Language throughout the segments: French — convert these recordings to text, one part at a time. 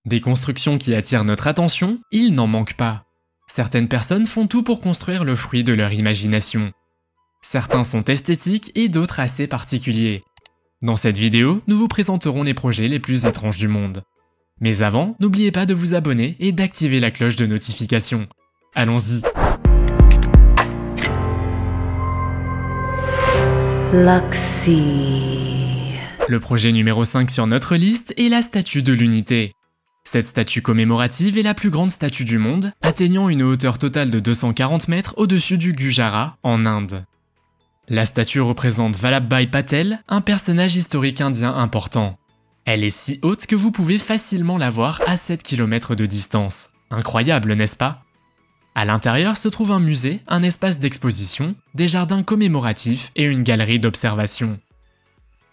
Des constructions qui attirent notre attention, il n'en manque pas. Certaines personnes font tout pour construire le fruit de leur imagination. Certains sont esthétiques et d'autres assez particuliers. Dans cette vidéo, nous vous présenterons les projets les plus étranges du monde. Mais avant, n'oubliez pas de vous abonner et d'activer la cloche de notification. Allons-y. Luxy. Le projet numéro 5 sur notre liste est la Statue de l'Unité. Cette statue commémorative est la plus grande statue du monde, atteignant une hauteur totale de 240 mètres au-dessus du Gujarat, en Inde. La statue représente Vallabhbhai Patel, un personnage historique indien important. Elle est si haute que vous pouvez facilement la voir à 7 km de distance. Incroyable, n'est-ce pas? À l'intérieur se trouve un musée, un espace d'exposition, des jardins commémoratifs et une galerie d'observation.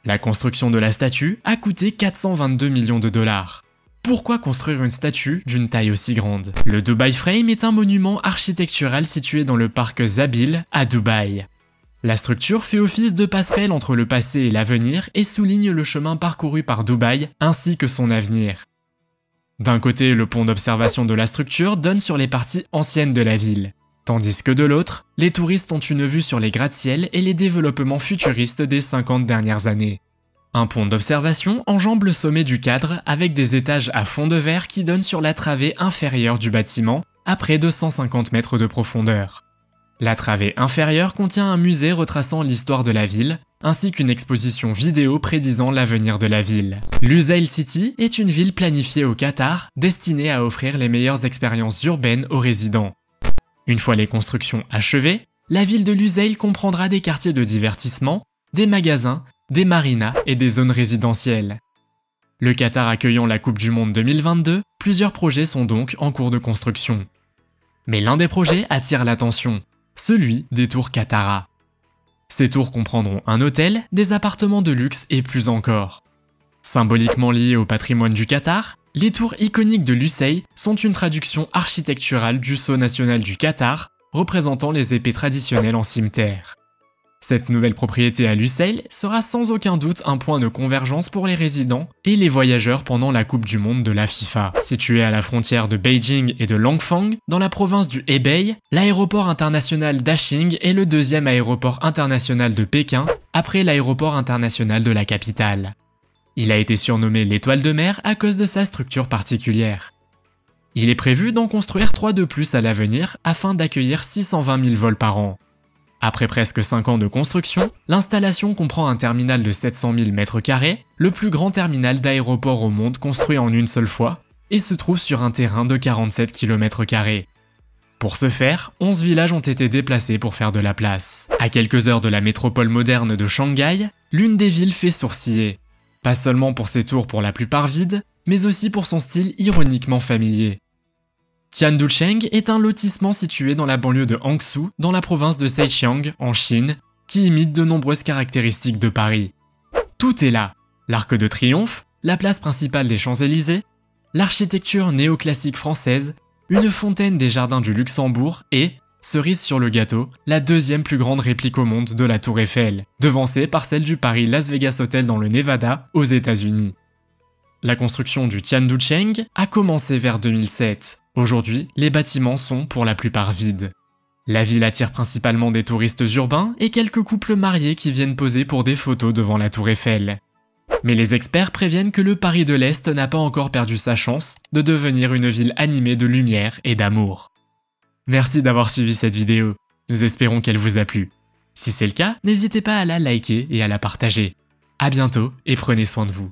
La construction de la statue a coûté 422 millions de dollars. Pourquoi construire une statue d'une taille aussi grande? Le Dubai Frame est un monument architectural situé dans le parc Zabeel, à Dubaï. La structure fait office de passerelle entre le passé et l'avenir et souligne le chemin parcouru par Dubaï ainsi que son avenir. D'un côté, le pont d'observation de la structure donne sur les parties anciennes de la ville, tandis que de l'autre, les touristes ont une vue sur les gratte-ciel et les développements futuristes des 50 dernières années. Un pont d'observation enjambe le sommet du cadre avec des étages à fond de verre qui donnent sur la travée inférieure du bâtiment à près de 150 mètres de profondeur. La travée inférieure contient un musée retraçant l'histoire de la ville, ainsi qu'une exposition vidéo prédisant l'avenir de la ville. Lusail City est une ville planifiée au Qatar, destinée à offrir les meilleures expériences urbaines aux résidents. Une fois les constructions achevées, la ville de Lusail comprendra des quartiers de divertissement, des magasins, des marinas et des zones résidentielles. Le Qatar accueillant la Coupe du Monde 2022, plusieurs projets sont donc en cours de construction. Mais l'un des projets attire l'attention, celui des tours Katara. Ces tours comprendront un hôtel, des appartements de luxe et plus encore. Symboliquement liés au patrimoine du Qatar, les tours iconiques de Lusail sont une traduction architecturale du sceau national du Qatar, représentant les épées traditionnelles en cimeterre. Cette nouvelle propriété à Lusail sera sans aucun doute un point de convergence pour les résidents et les voyageurs pendant la Coupe du Monde de la FIFA. Situé à la frontière de Beijing et de Langfang, dans la province du Hebei, l'aéroport international d'Ashing est le deuxième aéroport international de Pékin, après l'aéroport international de la capitale. Il a été surnommé l'Étoile de mer à cause de sa structure particulière. Il est prévu d'en construire 3 de plus à l'avenir afin d'accueillir 620 000 vols par an. Après presque 5 ans de construction, l'installation comprend un terminal de 700 000 m², le plus grand terminal d'aéroport au monde construit en une seule fois, et se trouve sur un terrain de 47 km². Pour ce faire, 11 villages ont été déplacés pour faire de la place. À quelques heures de la métropole moderne de Shanghai, l'une des villes fait sourciller. Pas seulement pour ses tours pour la plupart vides, mais aussi pour son style ironiquement familier. Tianducheng est un lotissement situé dans la banlieue de Hangzhou, dans la province de Zhejiang, en Chine, qui imite de nombreuses caractéristiques de Paris. Tout est là, l'Arc de Triomphe, la place principale des Champs-Élysées, l'architecture néoclassique française, une fontaine des jardins du Luxembourg et, cerise sur le gâteau, la deuxième plus grande réplique au monde de la Tour Eiffel, devancée par celle du Paris Las Vegas Hotel dans le Nevada, aux États-Unis. La construction du Tianducheng a commencé vers 2007. Aujourd'hui, les bâtiments sont pour la plupart vides. La ville attire principalement des touristes urbains et quelques couples mariés qui viennent poser pour des photos devant la Tour Eiffel. Mais les experts préviennent que le Paris de l'Est n'a pas encore perdu sa chance de devenir une ville animée de lumière et d'amour. Merci d'avoir suivi cette vidéo, nous espérons qu'elle vous a plu. Si c'est le cas, n'hésitez pas à la liker et à la partager. À bientôt et prenez soin de vous.